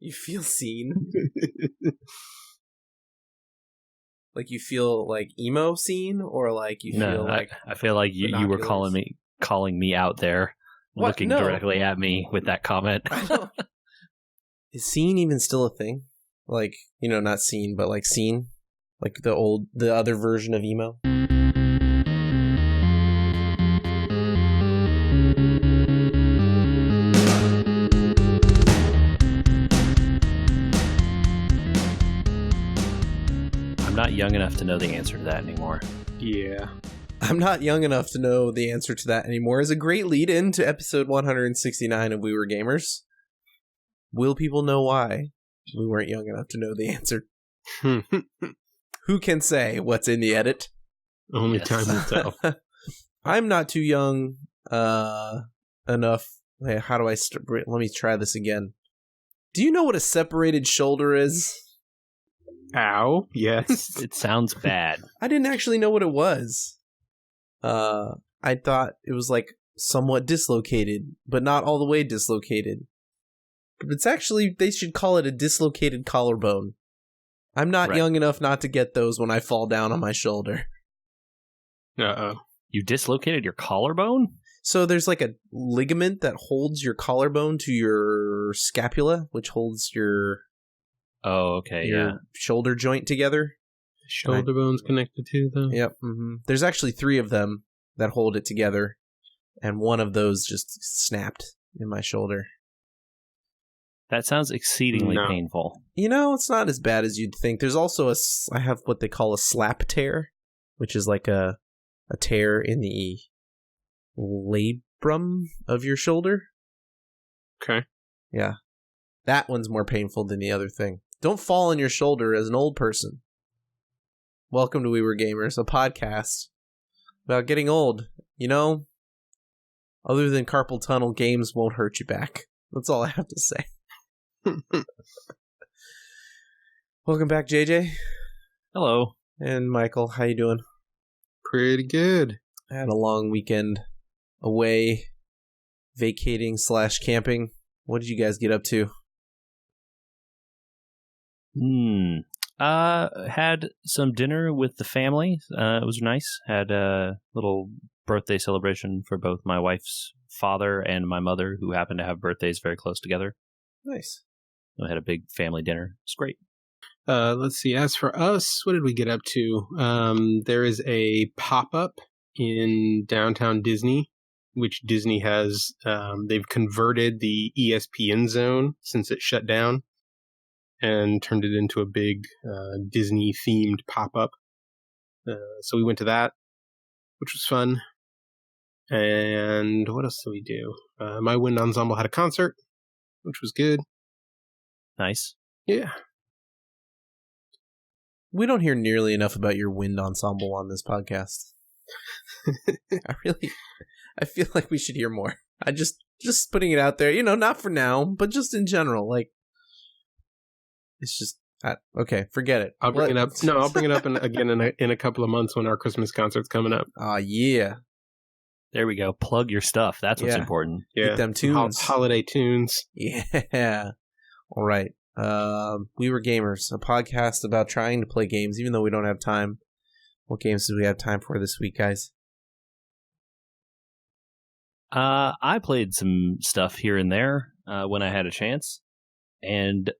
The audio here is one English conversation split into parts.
You feel seen? Like you feel like emo seen, or like you feel like I feel like you were calling me out there, looking directly at me with that comment. Is seen even still a thing? Like, not seen, but like seen, like the other version of emo. I'm not young enough to know the answer to that anymore. Yeah. I'm not young enough to know the answer to that anymore is a great lead in to episode 169 of We Were Gamers. Will people know why we weren't young enough to know the answer? Who can say what's in the edit? Only time will tell. I'm not too young enough. Hey, how do I let me try this again. Do you know what a separated shoulder is? Ow, yes. It sounds bad. I didn't actually know what it was. I thought it was like somewhat dislocated, but not all the way dislocated. But it's actually, they should call it a dislocated collarbone. I'm not young enough not to get those when I fall down on my shoulder. Uh-oh. You dislocated your collarbone? So there's like a ligament that holds your collarbone to your scapula, which holds your shoulder joint together. Shoulder bone's connected to them. Yep. Mm-hmm. There's actually 3 of them that hold it together, and one of those just snapped in my shoulder. That sounds exceedingly painful. It's not as bad as you'd think. There's also I have what they call a slap tear, which is like a tear in the labrum of your shoulder. Okay. Yeah. That one's more painful than the other thing. Don't fall on your shoulder as an old person. Welcome to We Were Gamers, a podcast about getting old. Other than carpal tunnel, games won't hurt you back. That's all I have to say. Welcome back, JJ. Hello. And Michael, how you doing? Pretty good. I had a long weekend away, vacating/camping. What did you guys get up to? Had some dinner with the family. It was nice. Had a little birthday celebration for both my wife's father and my mother, who happened to have birthdays very close together. Nice. We had a big family dinner. It's great. Let's see. As for us, what did we get up to? There is a pop-up in downtown Disney, which Disney has. They've converted the ESPN zone since it shut down and turned it into a big Disney-themed pop-up. So we went to that, which was fun. And what else did we do? My Wind Ensemble had a concert, which was good. Nice. Yeah. We don't hear nearly enough about your wind ensemble on this podcast. I feel like we should hear more. I just putting it out there, not for now, but just in general. Like, it's just okay. Forget it. I'll bring it up. No, I'll bring it up again in a couple of months when our Christmas concert's coming up. Yeah. There we go. Plug your stuff. That's what's important. Yeah. Get them tunes. Holiday tunes. Yeah. All right. We Were Gamers, a podcast about trying to play games, even though we don't have time. What games did we have time for this week, guys? I played some stuff here and there when I had a chance. And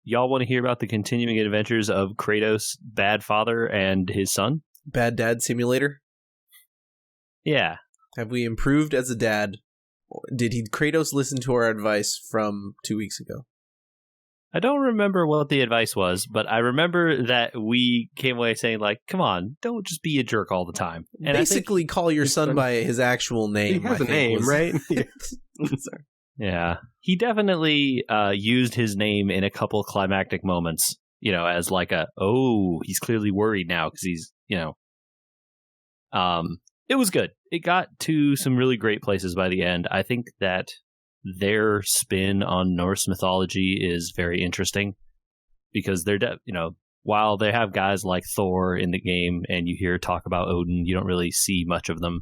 y'all want to hear about the continuing adventures of Kratos' bad father and his son? Bad Dad Simulator? Yeah. Have we improved as a dad? Did Kratos listen to our advice from 2 weeks ago? I don't remember what the advice was, but I remember that we came away saying, like, come on, don't just be a jerk all the time. And basically call your son by his actual name. He has a name, right? Sorry. Yeah. He definitely used his name in a couple climactic moments, as like he's clearly worried now because he's, it was good. It got to some really great places by the end. I think that their spin on Norse mythology is very interesting because they're, while they have guys like Thor in the game and you hear talk about Odin, you don't really see much of them.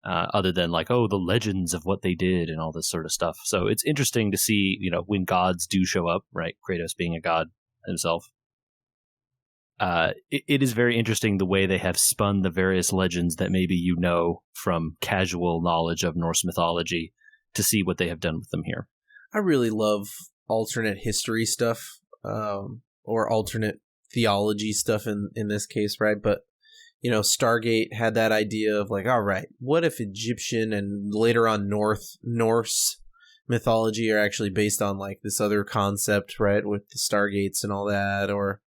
other than like, oh, the legends of what they did and all this sort of stuff. So it's interesting to see, when gods do show up, right? Kratos being a god himself. It is very interesting the way they have spun the various legends that maybe from casual knowledge of Norse mythology to see what they have done with them here. I really love alternate history stuff, or alternate theology stuff in this case, right? But, Stargate had that idea of like, all right, what if Egyptian and later on Norse mythology are actually based on like this other concept, right? With the Stargates and all that, or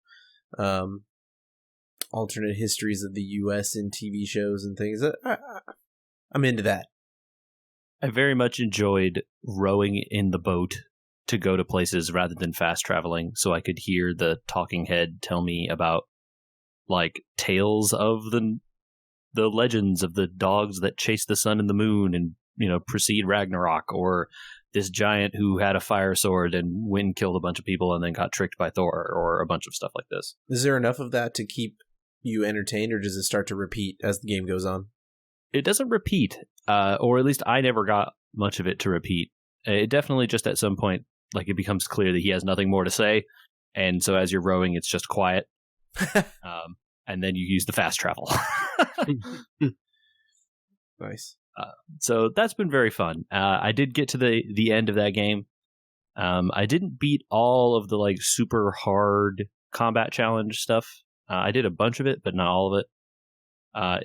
alternate histories of the U.S. in TV shows and things. I'm into that. I very much enjoyed rowing in the boat to go to places rather than fast traveling, so I could hear the talking head tell me about like tales of the legends of the dogs that chase the sun and the moon and precede Ragnarok, or this giant who had a fire sword and went and killed a bunch of people and then got tricked by Thor, or a bunch of stuff like this. Is there enough of that to keep you entertained, or does it start to repeat as the game goes on? It doesn't repeat, or at least I never got much of it to repeat. It definitely just at some point, like, it becomes clear that he has nothing more to say, and so as you're rowing, it's just quiet, and then you use the fast travel. Nice. So that's been very fun. I did get to the end of that game. I didn't beat all of the like super hard combat challenge stuff. I did a bunch of it, but not all of it.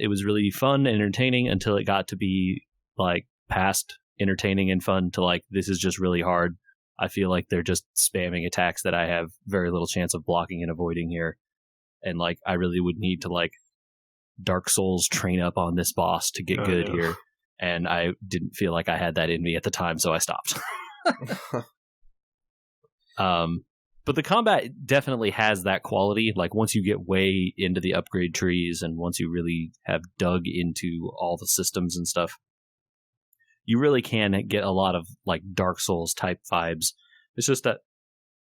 It was really fun and entertaining until it got to be like past entertaining and fun to like, this is just really hard. I feel like they're just spamming attacks that I have very little chance of blocking and avoiding here. And like, I really would need to like Dark Souls train up on this boss to get good here. And I didn't feel like I had that in me at the time, so I stopped. But the combat definitely has that quality. Like once you get way into the upgrade trees and once you really have dug into all the systems and stuff, you really can get a lot of like Dark Souls type vibes. It's just that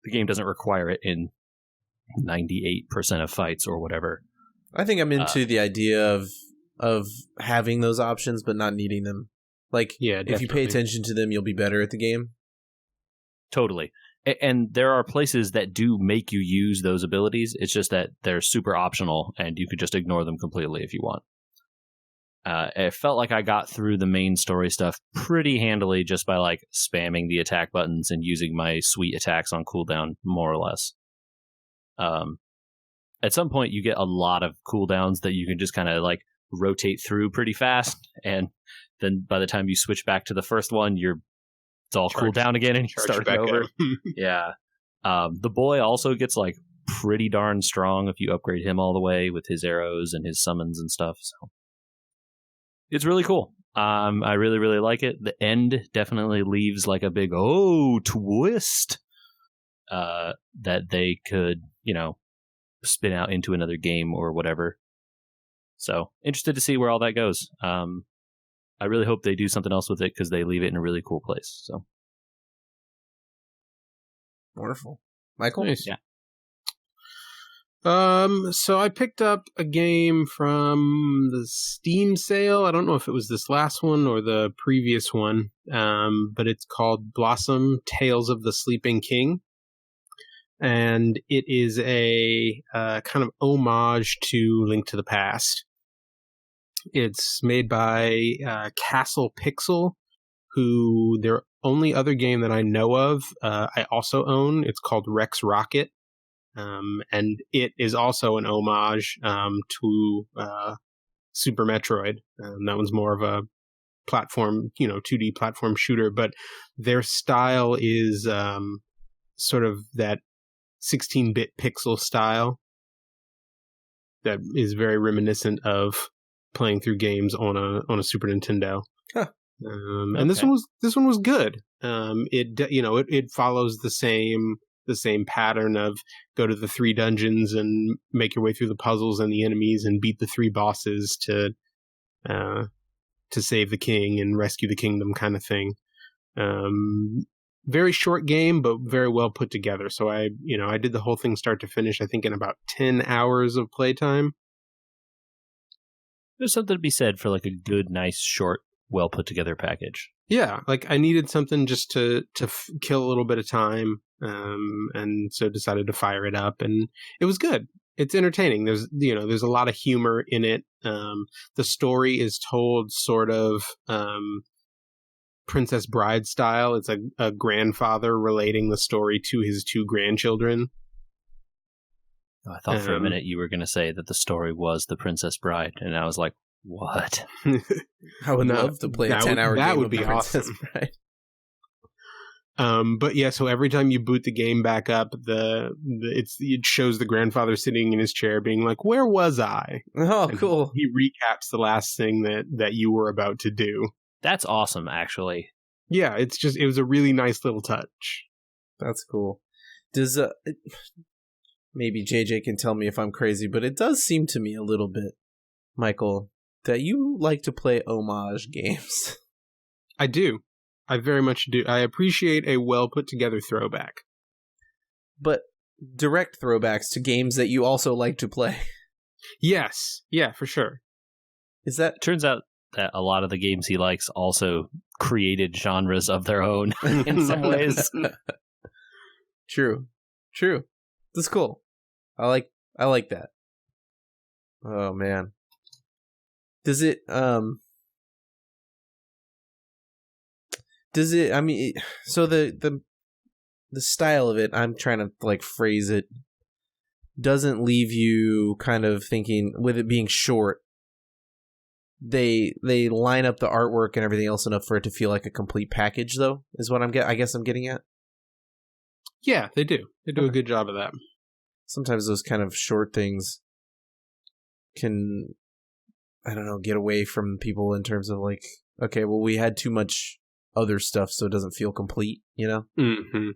the game doesn't require it in 98% of fights or whatever. I think I'm into the idea of having those options but not needing them. Like, yeah, if you pay attention to them, you'll be better at the game. Totally. And there are places that do make you use those abilities. It's just that they're super optional and you could just ignore them completely if you want. It felt like I got through the main story stuff pretty handily just by like spamming the attack buttons and using my sweet attacks on cooldown, more or less. At some point you get a lot of cooldowns that you can just kind of like rotate through pretty fast, and then by the time you switch back to the first one, it's all cooled down again and you start over. Yeah. The boy also gets like pretty darn strong if you upgrade him all the way with his arrows and his summons and stuff. So it's really cool. I really, really like it. The end definitely leaves like a big twist that they could, spin out into another game or whatever. So interested to see where all that goes. I really hope they do something else with it because they leave it in a really cool place. So wonderful, Michael. Nice. Yeah. So I picked up a game from the Steam sale. I don't know if it was this last one or the previous one. But it's called Blossom: Tales of the Sleeping King. And it is a kind of homage to Link to the Past. It's made by Castle Pixel, who their only other game that I know of, I also own. It's called Rex Rocket. And it is also an homage to Super Metroid. That one's more of a platform, 2D platform shooter. But their style is sort of that 16-bit pixel style that is very reminiscent of playing through games on a Super Nintendo. Huh. And this one was good. It follows the same pattern of go to the 3 dungeons and make your way through the puzzles and the enemies and beat the 3 bosses to save the king and rescue the kingdom kind of thing. Very short game, but very well put together. So I did the whole thing start to finish, I think in about 10 hours of playtime. There's something to be said for like a good, nice, short well put together package. Yeah, like I needed something just to kill a little bit of time, and so decided to fire it up, and it was good. It's entertaining. There's a lot of humor in it. The story is told sort of Princess Bride style. It's a grandfather relating the story to his two grandchildren. I thought for a minute you were going to say that the story was The Princess Bride, and I was like, what? I would love to play a 10-hour game. That would of be The Princess awesome. Bride. But yeah, so every time you boot the game back up, it shows the grandfather sitting in his chair being like, where was I? Oh, and cool. He recaps the last thing that you were about to do. That's awesome, actually. Yeah, it was a really nice little touch. That's cool. Does maybe JJ can tell me if I'm crazy, but it does seem to me a little bit, Michael, that you like to play homage games. I do. I very much do. I appreciate a well put together throwback. But direct throwbacks to games that you also like to play. Yes. Yeah, for sure. Is that Turns out that a lot of the games he likes also created genres of their own in some ways. True. That's cool. I like that. Oh man. Does it I mean, so the style of it, I'm trying to like phrase it, doesn't leave you kind of thinking, with it being short, they line up the artwork and everything else enough for it to feel like a complete package, though, is what I guess I'm getting at. Yeah, they do. They do a good job of that. Sometimes those kind of short things can, I don't know, get away from people in terms of like, okay, well, we had too much other stuff, so it doesn't feel complete, you know? Mm-hmm.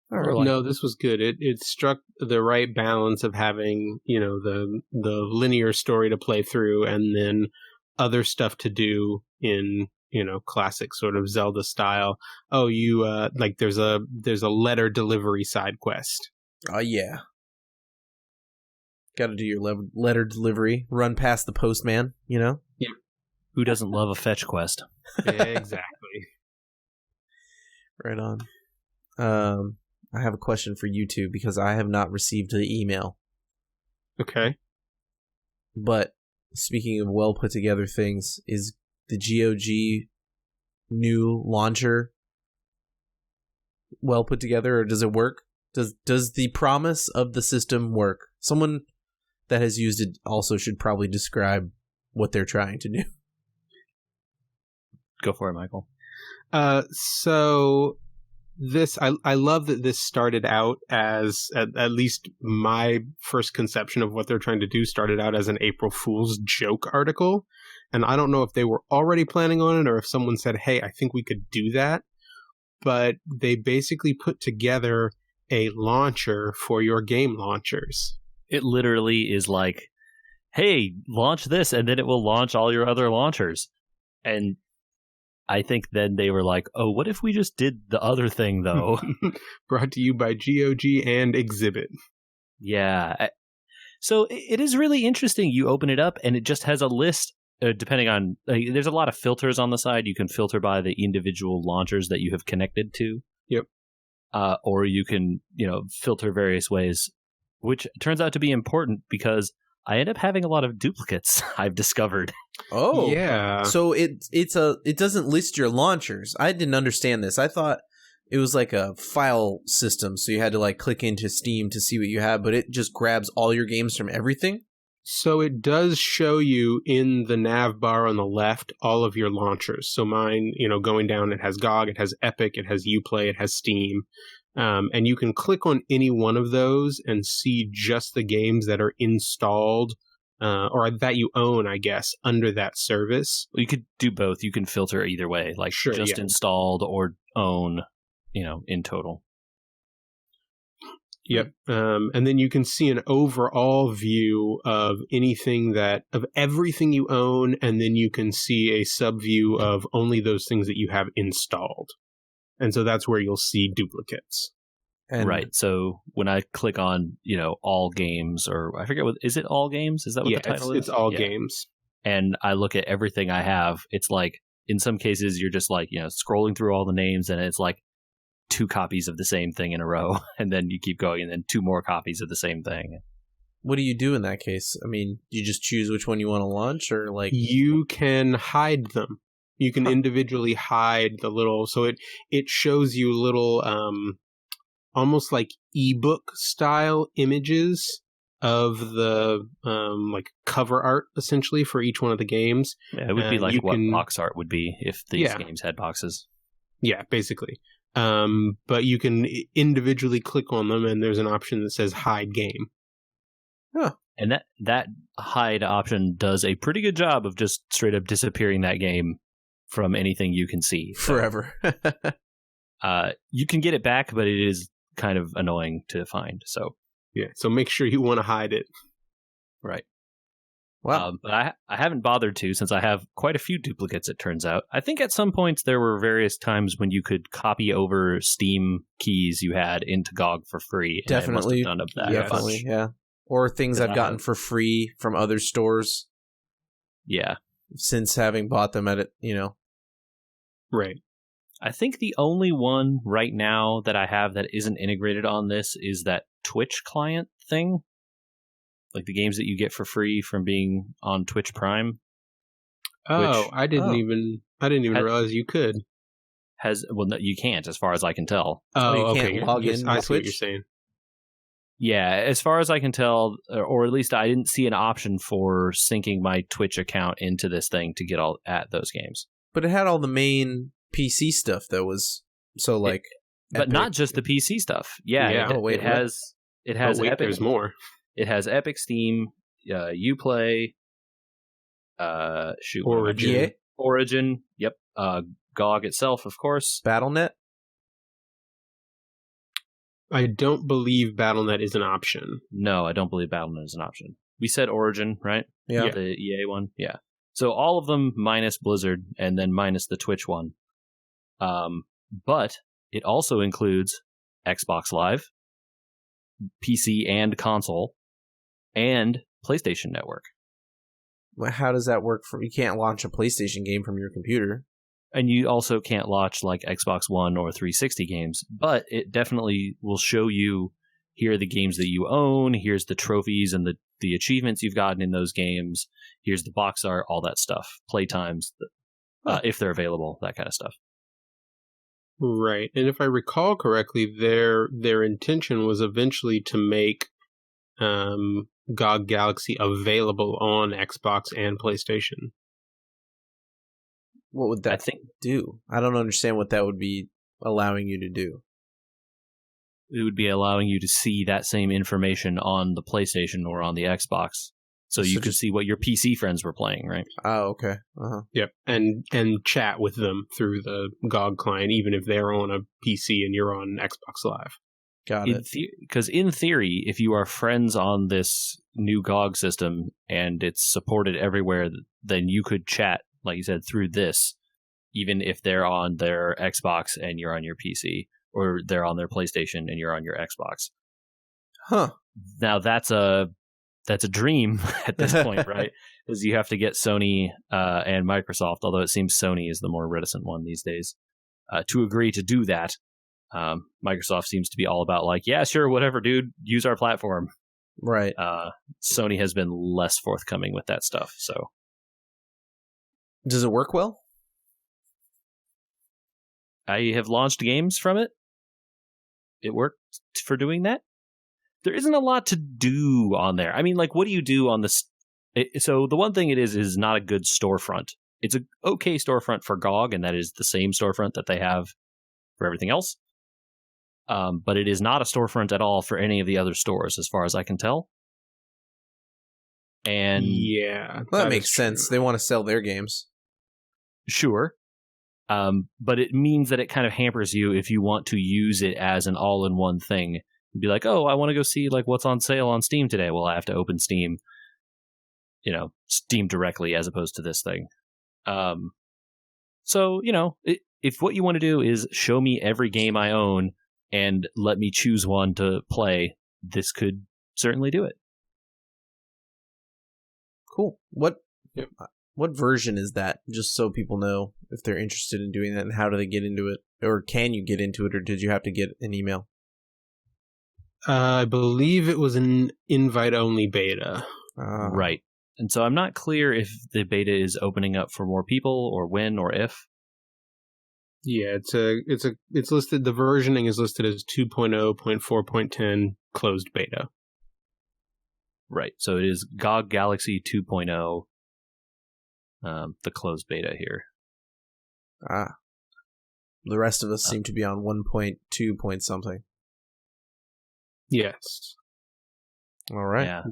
Like, no, this was good. It struck the right balance of having, the linear story to play through and then other stuff to do in, classic sort of Zelda style. Oh, you like there's a letter delivery side quest. Oh yeah. Got to do your letter delivery, run past the postman, you know? Yeah. Who doesn't love a fetch quest? Exactly. Right on. I have a question for you two because I have not received the email. Okay. But speaking of well put together things, is the GOG new launcher well put together, or does it work? Does the promise of the system work? Someone that has used it also should probably describe what they're trying to do. Go for it, Michael. So this, I love that this started out as, at least my first conception of what they're trying to do started out as an April Fool's joke article. And I don't know if they were already planning on it or if someone said, hey, I think we could do that. But they basically put together a launcher for your game launchers. It literally is like, hey, launch this, and then it will launch all your other launchers. And I think then they were like, oh, what if we just did the other thing, though? Brought to you by GOG and Exhibit. Yeah. So it is really interesting. You open it up, and it just has a list, depending on... there's a lot of filters on the side. You can filter by the individual launchers that you have connected to. Yep. Or you can, filter various ways, which turns out to be important because I end up having a lot of duplicates, I've discovered. Oh, yeah. So it doesn't list your launchers. I didn't understand this. I thought it was like a file system, so you had to like click into Steam to see what you have, but it just grabs all your games from everything. So it does show you in the nav bar on the left all of your launchers. So mine, going down, it has GOG, it has Epic, it has Uplay, it has Steam. And you can click on any one of those and see just the games that are installed or that you own, I guess, under that service. Well, you could do both. You can filter either way, like Sure, just installed or own, in total. Yep. And then you can see an overall view of of everything you own, and then you can see a sub view of only those things that you have installed. And so that's where you'll see duplicates. Right. So when I click on, all games, or I forget is it all games? Is that what the title is? It's all games. And I look at everything I have, it's like, in some cases, you're just like, scrolling through all the names, and it's like 2 copies of the same thing in a row, and then you keep going, and then 2 more copies of the same thing. What do you do in that case? I mean, you just choose which one you want to launch, or like you can hide them. You can individually hide the little, so it shows you little almost like ebook style images of the like cover art essentially for each one of the games. Yeah, it would be like what box art would be if these games had boxes. Yeah, basically. But you can individually click on them, and there's an option that says hide game. Huh. And that hide option does a pretty good job of just straight up disappearing that game from anything you can see. Forever. You can get it back, but it is kind of annoying to find. So yeah, so make sure you want to hide it. Right. Wow. But I haven't bothered to, since I have quite a few duplicates, it turns out. I think at some points there were various times when you could copy over Steam keys you had into GOG for free. And definitely. I must have done that. Definitely, yeah. Or things I've gotten for free from other stores. Yeah. Since having bought them at it, Right. I think the only one right now that I have that isn't integrated on this is that Twitch client thing. Like the games that you get for free from being on Twitch Prime. Oh, I didn't even realize you could. No, you can't, as far as I can tell. Oh, you can't log in. I see what you're saying. Yeah, as far as I can tell, or at least I didn't see an option for syncing my Twitch account into this thing to get all at those games. But it had all the main PC stuff that was but Epic. Not just the PC stuff. Yeah. It has Epic. There's more. It has Epic, Steam, Uplay, Origin. Yep. GOG itself, of course. Battlenet. I don't believe Battlenet is an option. No, I don't believe Battlenet is an option. We said Origin, right? Yeah. The EA one? Yeah. So all of them minus Blizzard and then minus the Twitch one. But it also includes Xbox Live, PC and console, and PlayStation Network. How does that work? You can't launch a PlayStation game from your computer. And you also can't launch like Xbox One or 360 games, but it definitely will show you, here are the games that you own, here's the trophies and the achievements you've gotten in those games, here's the box art, all that stuff, playtimes, if they're available, that kind of stuff. Right. And if I recall correctly, their intention was eventually to make GOG Galaxy available on Xbox and PlayStation. What would that do? I don't understand what that would be allowing you to do. It would be allowing you to see that same information on the PlayStation or on the Xbox. So you could see what your PC friends were playing, right? Oh, okay. Uh-huh. Yep. And chat with them through the GOG client, even if they're on a PC and you're on Xbox Live. Got it. Because in theory, if you are friends on this new GOG system and it's supported everywhere, then you could chat, like you said, through this, even if they're on their Xbox and you're on your PC, or they're on their PlayStation and you're on your Xbox. Huh. Now that's a dream at this point, right? Because you have to get Sony and Microsoft, although it seems Sony is the more reticent one these days, to agree to do that. Microsoft seems to be all about like, yeah, sure, whatever, dude, use our platform. Right. Sony has been less forthcoming with that stuff. So, does it work well? I have launched games from it. It worked for doing that. There isn't a lot to do on there. I mean, like, what do you do on this? So the one thing it is not a good storefront. It's an okay storefront for GOG, and that is the same storefront that they have for everything else. But it is not a storefront at all for any of the other stores, as far as I can tell. And yeah, well, that makes sense. They want to sell their games. Sure. But it means that it kind of hampers you if you want to use it as an all-in-one thing. You'd be like, oh, I want to go see like what's on sale on Steam today. Well, I have to open Steam, Steam directly as opposed to this thing. So, if what you want to do is show me every game I own and let me choose one to play, this could certainly do it. Cool. What What version is that? Just so people know if they're interested in doing that, and how do they get into it? Or can you get into it, or did you have to get an email? I believe it was an invite-only beta. Right. And so I'm not clear if the beta is opening up for more people, or when, or if. Yeah, it's listed. The versioning is listed as 2.0.4.10 closed beta. Right. So it is GOG Galaxy 2.0, the closed beta here. The rest of us seem to be on 1.2 point something. Yes. All right. Yeah.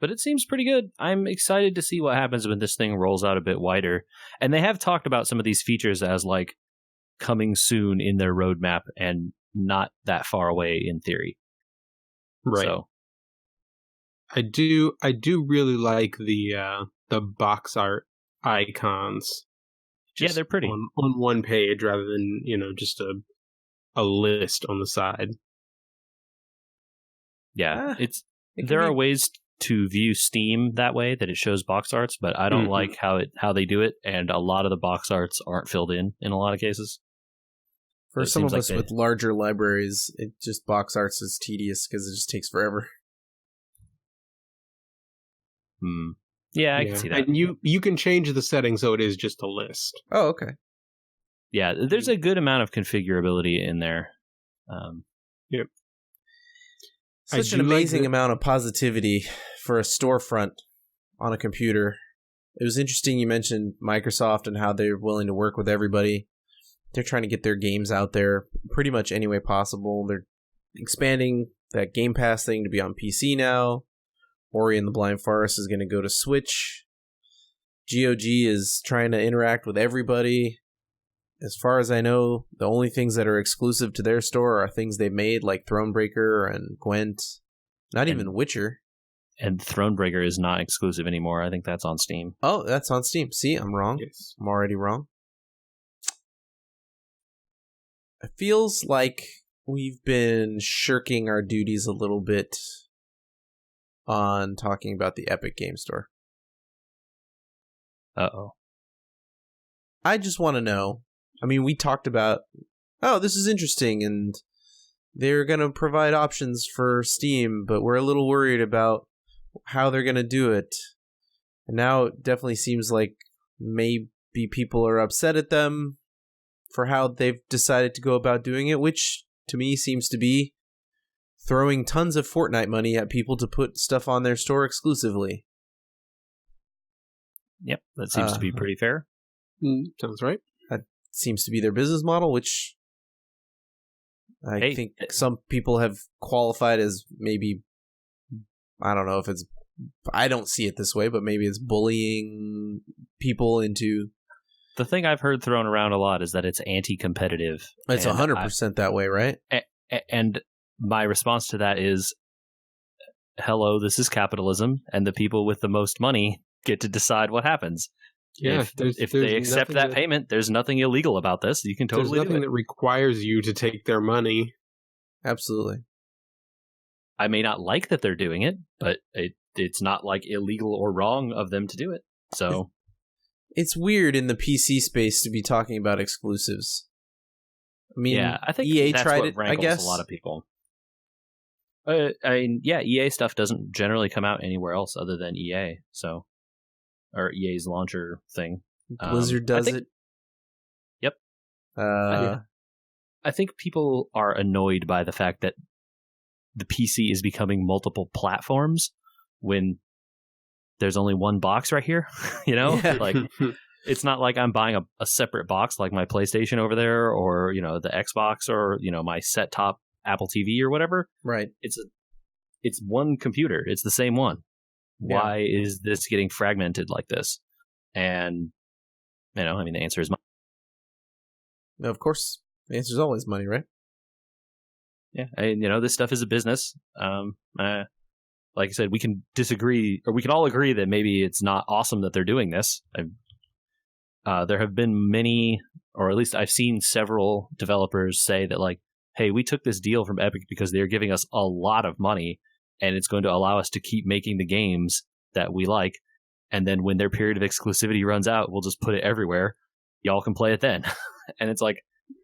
But it seems pretty good. I'm excited to see what happens when this thing rolls out a bit wider. And they have talked about some of these features as like coming soon in their roadmap and not that far away in theory. Right. So I do really like the box art icons. Yeah, they're pretty. On one page rather than, just a list on the side. Yeah, there are ways to view Steam that way, that it shows box arts, but I don't like how they do it, and a lot of the box arts aren't filled in a lot of cases. For some of us with larger libraries, it just box arts is tedious because it just takes forever. Yeah, I can see that. And you can change the settings so it is just a list. Oh, okay. Yeah, there's a good amount of configurability in there. Yep. Such an amazing amount of positivity for a storefront on a computer. It was interesting you mentioned Microsoft and how they're willing to work with everybody. They're trying to get their games out there pretty much any way possible. They're expanding that Game Pass thing to be on PC now. Ori and the Blind Forest is going to go to Switch. GOG is trying to interact with everybody. As far as I know, the only things that are exclusive to their store are things they've made, like Thronebreaker and Gwent. Not even Witcher. And Thronebreaker is not exclusive anymore. I think that's on Steam. Oh, that's on Steam. See, I'm wrong. Yes. I'm already wrong. It feels like we've been shirking our duties a little bit on talking about the Epic Game Store. Uh-oh. I just want to know. I mean, we talked about, this is interesting, and they're going to provide options for Steam, but we're a little worried about how they're going to do it. And now it definitely seems like maybe people are upset at them for how they've decided to go about doing it, which to me seems to be throwing tons of Fortnite money at people to put stuff on their store exclusively. Yep, that seems to be pretty fair. Sounds right. That seems to be their business model, which I think some people have qualified as maybe, I don't know if it's, I don't see it this way, but maybe it's bullying people into... The thing I've heard thrown around a lot is that it's anti-competitive. It's 100% that way, right? And my response to that is, hello, this is capitalism, and the people with the most money get to decide what happens. Yeah, if they accept that payment, there's nothing illegal about this. You can totally do it. There's nothing that requires you to take their money. Absolutely. I may not like that they're doing it, but it's not like illegal or wrong of them to do it. So it's weird in the PC space to be talking about exclusives. I mean, yeah, I think EA that's tried what it, rankles I guess. A lot of people. I mean, yeah, EA stuff doesn't generally come out anywhere else other than EA, or EA's launcher thing. Blizzard does it. Yep. I think people are annoyed by the fact that the PC is becoming multiple platforms when there's only one box right here. Yeah. Like it's not like I'm buying a separate box like my PlayStation over there, or the Xbox, or my set-top Apple TV or whatever. Right. It's one computer. It's the same one. Yeah. Why is this getting fragmented like this? And the answer is money. Of course, the answer is always money, right? Yeah, and this stuff is a business. Like I said, we can disagree, or we can all agree that maybe it's not awesome that they're doing this. There have been many, or at least I've seen several developers say that, like, hey, we took this deal from Epic because they're giving us a lot of money, and it's going to allow us to keep making the games that we like. And then when their period of exclusivity runs out, we'll just put it everywhere. Y'all can play it then. And it's like,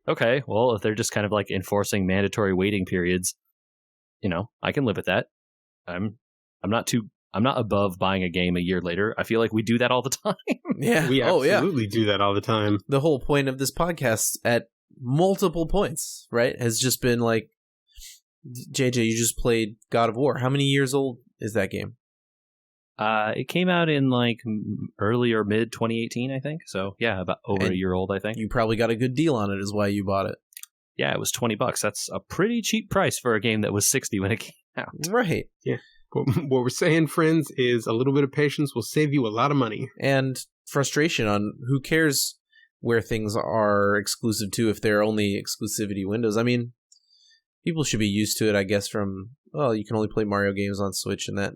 okay, well, if they're just kind of like enforcing mandatory waiting periods, I can live with that. I'm not above buying a game a year later. I feel like we do that all the time. Yeah. We absolutely do that all the time. The whole point of this podcast at multiple points, right, has just been like, JJ, you just played God of War. How many years old is that game? It came out in like early or mid 2018, I think. So yeah, about over a year old, I think. You probably got a good deal on it, is why you bought it. Yeah, it was $20. That's a pretty cheap price for a game that was $60 when it came out. Right. Yeah. What we're saying, friends, is a little bit of patience will save you a lot of money. And frustration on who cares where things are exclusive to if they're only exclusivity windows. I mean, people should be used to it, I guess, from, you can only play Mario games on Switch and that.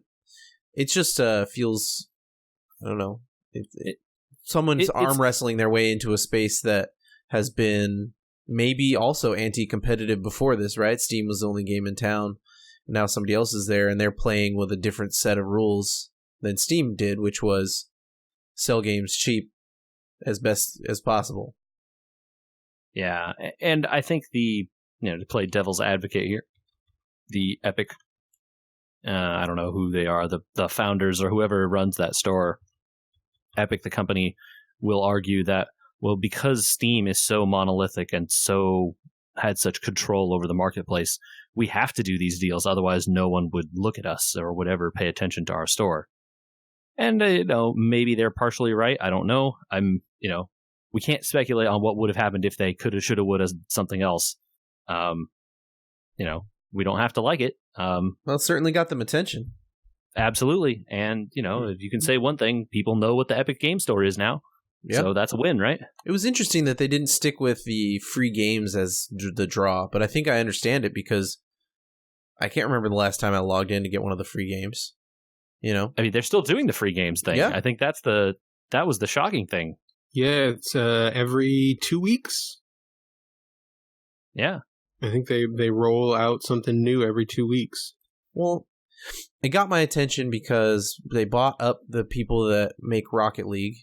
It just feels, I don't know, someone's arm wrestling their way into a space that has been maybe also anti-competitive before this, right? Steam was the only game in town. Now somebody else is there, and they're playing with a different set of rules than Steam did, which was sell games cheap as best as possible. Yeah, and I think to play devil's advocate here, the Epic, I don't know who they are, the founders or whoever runs that store, Epic, the company, will argue that, well, because Steam is so monolithic and so had such control over the marketplace, we have to do these deals, otherwise no one would look at us or would ever pay attention to our store. And maybe they're partially right. I don't know. We can't speculate on what would have happened if they coulda, shoulda, woulda something else. We don't have to like it. Well, it certainly got them attention. Absolutely. And, if you can say one thing, people know what the Epic Game Store is now. Yep. So that's a win, right? It was interesting that they didn't stick with the free games as the draw, but I think I understand it because I can't remember the last time I logged in to get one of the free games. I mean, they're still doing the free games thing. Yeah. I think that was the shocking thing. Yeah, it's every 2 weeks. Yeah. I think they roll out something new every 2 weeks. Well, it got my attention because they bought up the people that make Rocket League.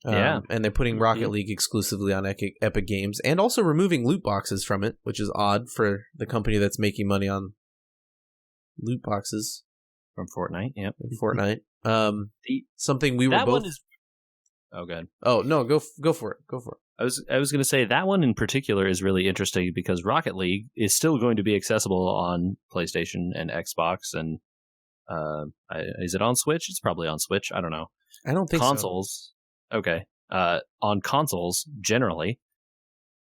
Yeah. And they're putting Rocket League exclusively on Epic Games and also removing loot boxes from it, which is odd for the company that's making money on loot boxes. From Fortnite, yep. Fortnite. Something we were both... One is... Oh, good. Oh, no, go for it. Go for it. I was going to say that one in particular is really interesting because Rocket League is still going to be accessible on PlayStation and Xbox, and is it on Switch? It's probably on Switch. I don't know. I don't think consoles. Okay. On consoles generally,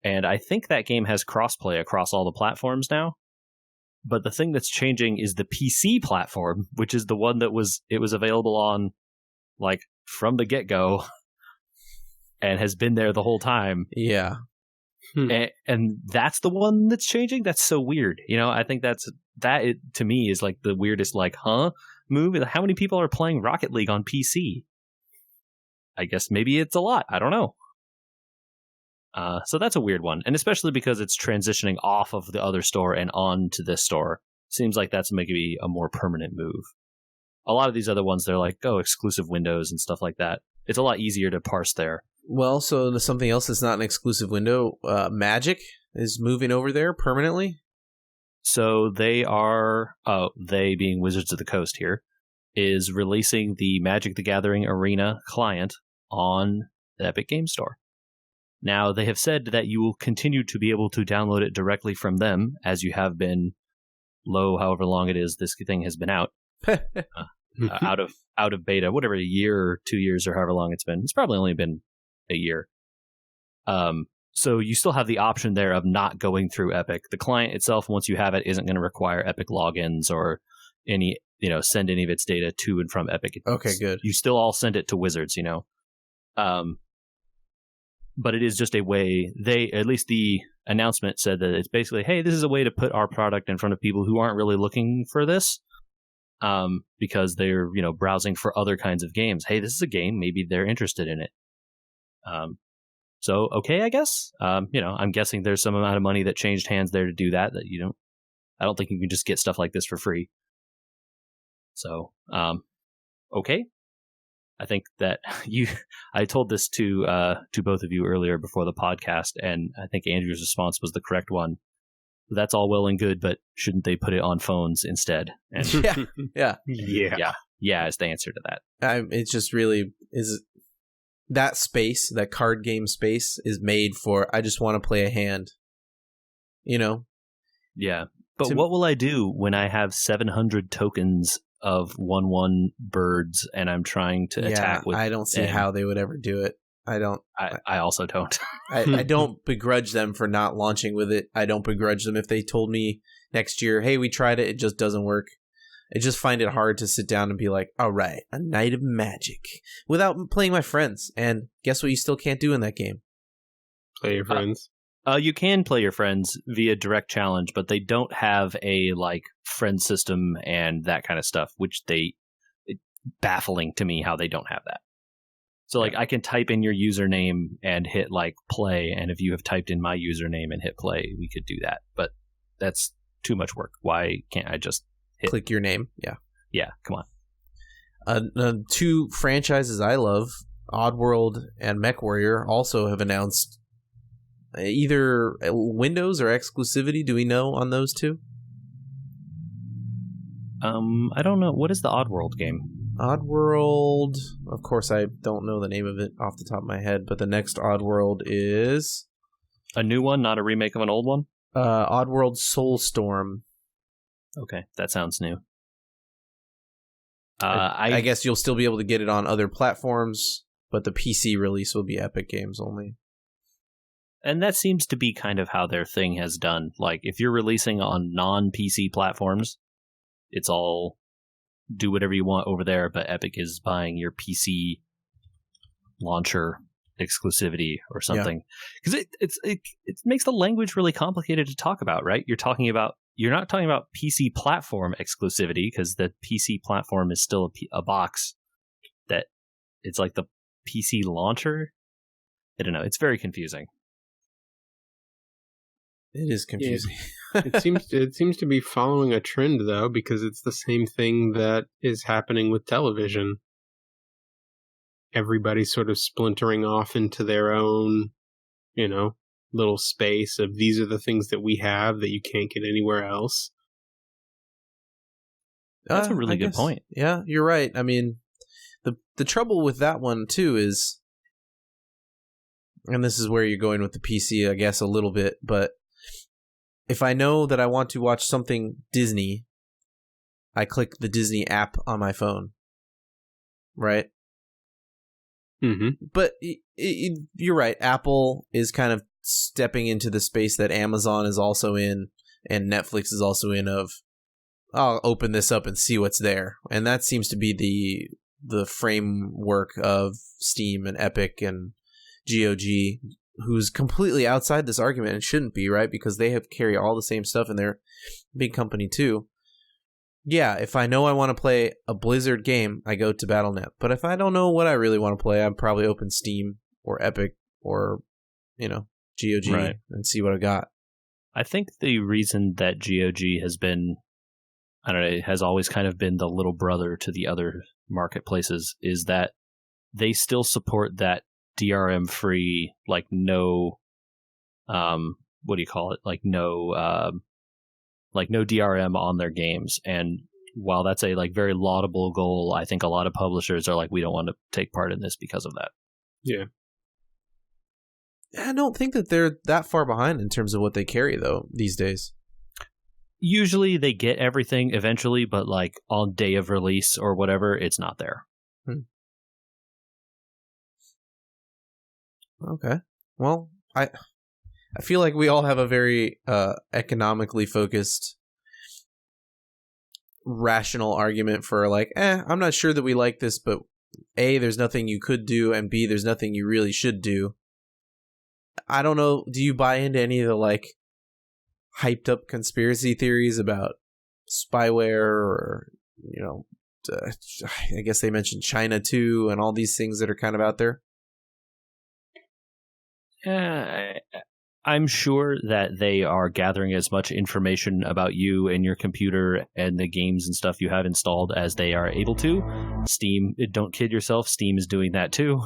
and I think that game has crossplay across all the platforms now. But the thing that's changing is the PC platform, which is the one that was available on like from the get-go. And has been there the whole time. Yeah. And that's the one that's changing? That's so weird. I think to me is like the weirdest, move. How many people are playing Rocket League on PC? I guess maybe it's a lot. I don't know. So that's a weird one. And especially because it's transitioning off of the other store and on to this store. Seems like that's maybe a more permanent move. A lot of these other ones, they're like, exclusive windows and stuff like that. It's a lot easier to parse there. Well, so something else that's not an exclusive window, Magic is moving over there permanently? So they are, they being Wizards of the Coast here, is releasing the Magic the Gathering Arena client on the Epic Game Store. Now, they have said that you will continue to be able to download it directly from them, as you have been, however long it is this thing has been out. Out of beta, whatever, a year or 2 years or however long it's been. It's probably only been a year. So you still have the option there of not going through Epic. The client itself, once you have it, isn't going to require Epic logins or any, send any of its data to and from Epic. Okay, good. You still all send it to Wizards, but it is just a way, at least the announcement said that it's basically, hey, this is a way to put our product in front of people who aren't really looking for this. Because they're, browsing for other kinds of games. Hey, this is a game. Maybe they're interested in it. So, okay, I guess. I'm guessing there's some amount of money that changed hands there to do that I don't think you can just get stuff like this for free. So, okay. I think that I told this to both of you earlier before the podcast, and I think Andrew's response was the correct one. That's all well and good, but shouldn't they put it on phones instead? And yeah is the answer to that. It's just really is that space, that card game space, is made for I just want to play a hand. Yeah, but what will I do when I have 700 tokens of 1/1 birds and I'm trying to attack with? I don't see how they would ever do it. I also don't. I don't begrudge them for not launching with it. I don't begrudge them if they told me next year, hey, we tried it just doesn't work. I just find it hard to sit down and be like, all right, a night of magic without playing my friends. And guess what you still can't do in that game? Play your friends. You can play your friends via direct challenge, but they don't have a friend system and that kind of stuff, which it's baffling to me how they don't have that. So I can type in your username and hit play, and if you have typed in my username and hit play, we could do that. But that's too much work. Why can't I just click your name? Yeah, come on. Two franchises I love, Oddworld and MechWarrior, also have announced either Windows or exclusivity. Do we know on those two? I don't know. What is the Oddworld game? Oddworld, of course, I don't know the name of it off the top of my head, but the next Oddworld is a new one, not a remake of an old one. Oddworld Soulstorm. Okay, that sounds new. I guess you'll still be able to get it on other platforms, but the PC release will be Epic Games only. And that seems to be kind of how their thing has done. If you're releasing on non-PC platforms, it's all do whatever you want over there, but Epic is buying your PC launcher exclusivity or something. Because it makes the language really complicated to talk about, right? You're not talking about PC platform exclusivity, because the PC platform is still a box that it's like the PC launcher. I don't know. It's very confusing. It is confusing. It seems to be following a trend, though, because it's the same thing that is happening with television. Everybody's sort of splintering off into their own, little space of these are the things that we have that you can't get anywhere else. That's a really good point. Yeah, you're right. I mean, the trouble with that one, too, is, and this is where you're going with the PC, I guess, a little bit, but if I know that I want to watch something Disney, I click the Disney app on my phone, right? Mm-hmm. But you're right. Apple is kind of stepping into the space that Amazon is also in and Netflix is also in of, I'll open this up and see what's there. And that seems to be the framework of Steam and Epic and GOG, who's completely outside this argument and shouldn't be, right? Because they carry all the same stuff and they're a big company too. Yeah, if I know I want to play a Blizzard game, I go to Battlenet. But if I don't know what I really want to play, I'd probably open Steam or Epic or, GOG and see what I got. I think the reason that GOG has been, it has always kind of been the little brother to the other marketplaces is that they still support that DRM free, no, what do you call it? No DRM on their games. And while that's a very laudable goal, I think a lot of publishers are we don't want to take part in this because of that. Yeah. I don't think that they're that far behind in terms of what they carry, though, these days. Usually they get everything eventually, but on day of release or whatever, it's not there. Okay. Well, I feel like we all have a very economically focused, rational argument for I'm not sure that we like this, but A, there's nothing you could do, and B, there's nothing you really should do. I don't know. Do you buy into any of the hyped up conspiracy theories about spyware or, I guess they mentioned China too and all these things that are kind of out there? I'm sure that they are gathering as much information about you and your computer and the games and stuff you have installed as they are able to. Steam, don't kid yourself, Steam is doing that too.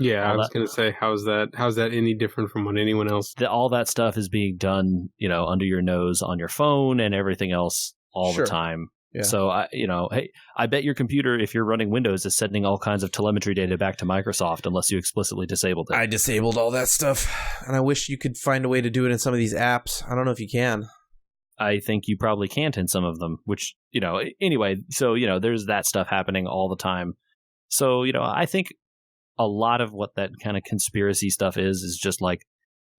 Yeah, I was going to say, how's that any different from what anyone else? All that stuff is being done, under your nose on your phone and everything else all the time. Yeah. So, hey, I bet your computer, if you're running Windows, is sending all kinds of telemetry data back to Microsoft unless you explicitly disabled it. I disabled all that stuff, and I wish you could find a way to do it in some of these apps. I don't know if you can. I think you probably can't in some of them, which, anyway, so, there's that stuff happening all the time. So, I think a lot of what that kind of conspiracy stuff is just like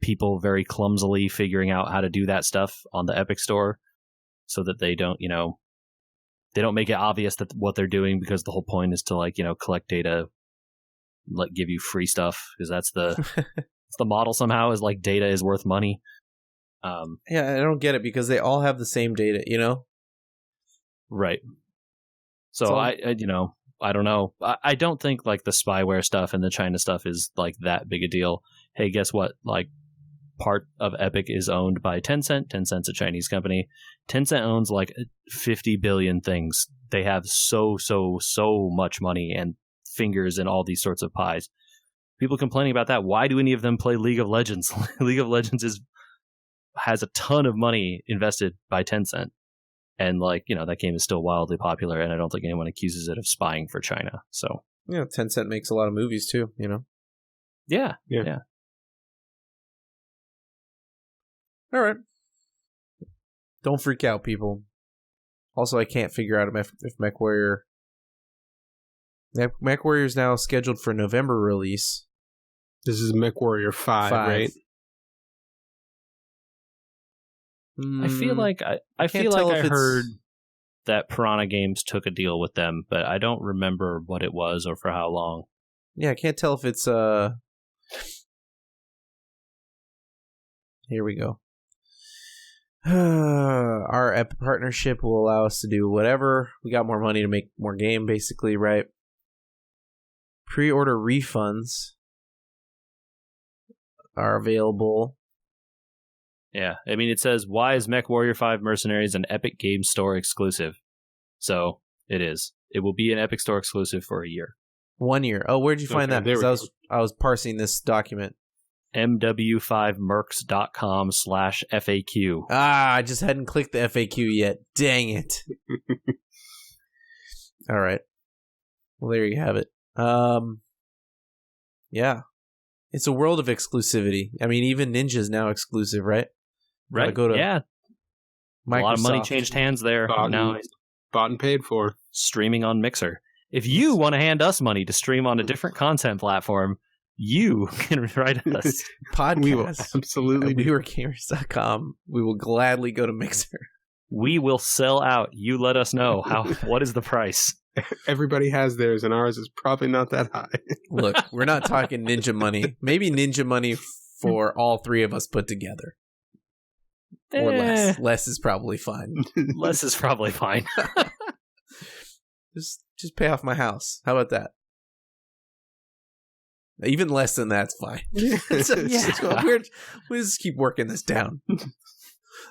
people very clumsily figuring out how to do that stuff on the Epic Store so that they don't, they don't make it obvious that what they're doing, because the whole point is to collect data, give you free stuff, because that's the it's the model somehow, is like data is worth money. Yeah, I don't get it because they all have the same data, Right. So I don't know. I don't think like the spyware stuff and the China stuff is like that big a deal. Hey, guess what? Like part of Epic is owned by Tencent. Tencent's a Chinese company. Tencent owns like 50 billion things. They have so much money and fingers in all these sorts of pies. People complaining about that. Why do any of them play League of Legends? League of Legends has a ton of money invested by Tencent. And that game is still wildly popular, and I don't think anyone accuses it of spying for China. So Tencent makes a lot of movies too, Yeah. All right. Don't freak out, people. Also, I can't figure out if MechWarrior... MechWarrior is now scheduled for November release. This is MechWarrior 5, right? I feel like I heard that Piranha Games took a deal with them, but I don't remember what it was or for how long. Yeah, I can't tell if it's... Here we go. Our Epic partnership will allow us to do whatever. We got more money to make more game, basically, right? Pre-order refunds are available. Yeah, I mean, it says, why is MechWarrior 5 Mercenaries an Epic Games Store exclusive? So, it is. It will be an Epic Store exclusive for a year. 1 year. Oh, where'd you find that? Because I was parsing this document. mw5mercs.com/FAQ. I just hadn't clicked the FAQ yet. Dang it. All right. Well, there you have it. Yeah. It's a world of exclusivity. I mean, even Ninja's now exclusive, right? Right. Yeah. Microsoft. A lot of money changed hands there. Bought and paid for. Streaming on Mixer. If you want to hand us money to stream on a different content platform, you can write us. Podcast. We will absolutely do. WeWereGamers.com. We will gladly go to Mixer. We will sell out. You let us know. What is the price? Everybody has theirs, and ours is probably not that high. Look, we're not talking Ninja money. Maybe Ninja money for all three of us put together. Or less. Less is probably fine. Less is probably fine. Just pay off my house. How about that? Even less than that's fine. So we just keep working this down.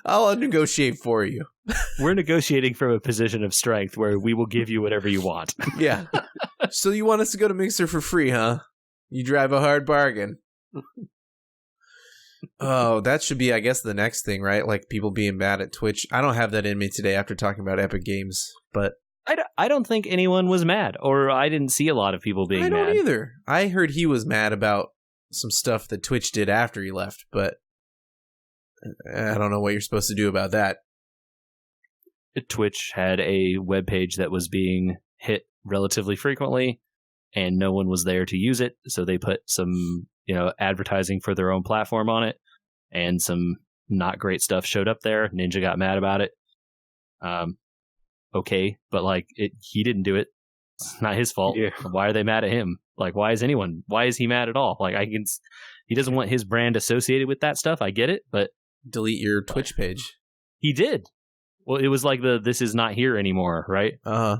I'll negotiate for you. We're negotiating from a position of strength where we will give you whatever you want. Yeah. So you want us to go to Mixer for free, huh? You drive a hard bargain. Oh, that should be, I guess, the next thing, right? Like people being mad at Twitch. I don't have that in me today after talking about Epic Games, but... I don't think anyone was mad, or I didn't see a lot of people being mad. I don't either. I heard he was mad about some stuff that Twitch did after he left, but I don't know what you're supposed to do about that. Twitch had a webpage that was being hit relatively frequently, and no one was there to use it, so they put some, advertising for their own platform on it, and some not great stuff showed up there. Ninja got mad about it. Okay, but he didn't do it. It's not his fault. Yeah. Why are they mad at him? Why is he mad at all? He doesn't want his brand associated with that stuff. I get it, but delete your Twitch page. He did. Well, it was like this is not here anymore, right? Uh-huh.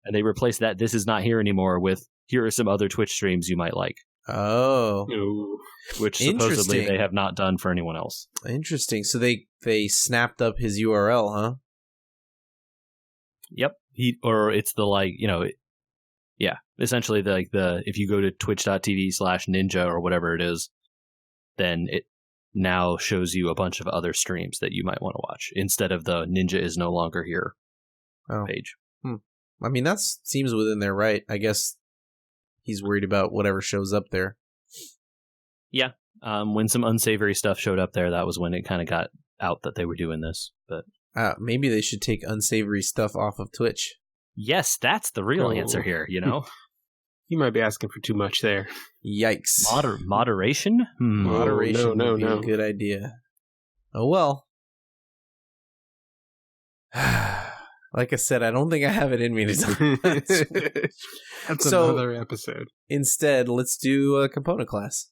And they replaced that this is not here anymore with here are some other Twitch streams you might like. Oh, Ooh. which supposedly Interesting. they have not done for anyone else. interesting. So they snapped up his URL, huh? Yep. It's the yeah, essentially the if you go to twitch.tv/ninja or whatever it is, then it now shows you a bunch of other streams that you might want to watch instead of the Ninja is no longer here page. I mean, that seems within their right. I guess he's worried about whatever shows up there. Yeah. When some unsavory stuff showed up there, that was when it kind of got out that they were doing this. But maybe they should take unsavory stuff off of Twitch. yes, that's the real answer here, you know? You might be asking for too much there. Yikes. Moderation? Moderation no, would be no. a good idea. Oh, well. Like I said, I don't think I have it in me to talk about it. That's So- another episode. Instead, let's do a component class.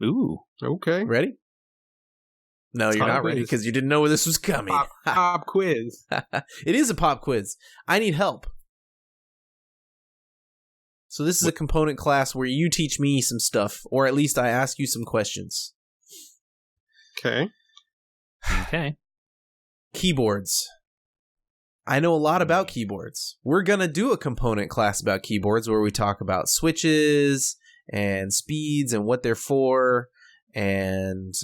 Ooh. Okay. Ready? No, you're Pop not ready quiz. because you didn't know where this was coming. Pop quiz. It is a pop quiz. I need help. So this is a component class where you teach me some stuff, or at least I ask you some questions. Okay. Okay. Keyboards. I know a lot about keyboards. We're going to do a component class about keyboards where we talk about switches and speeds and what they're for and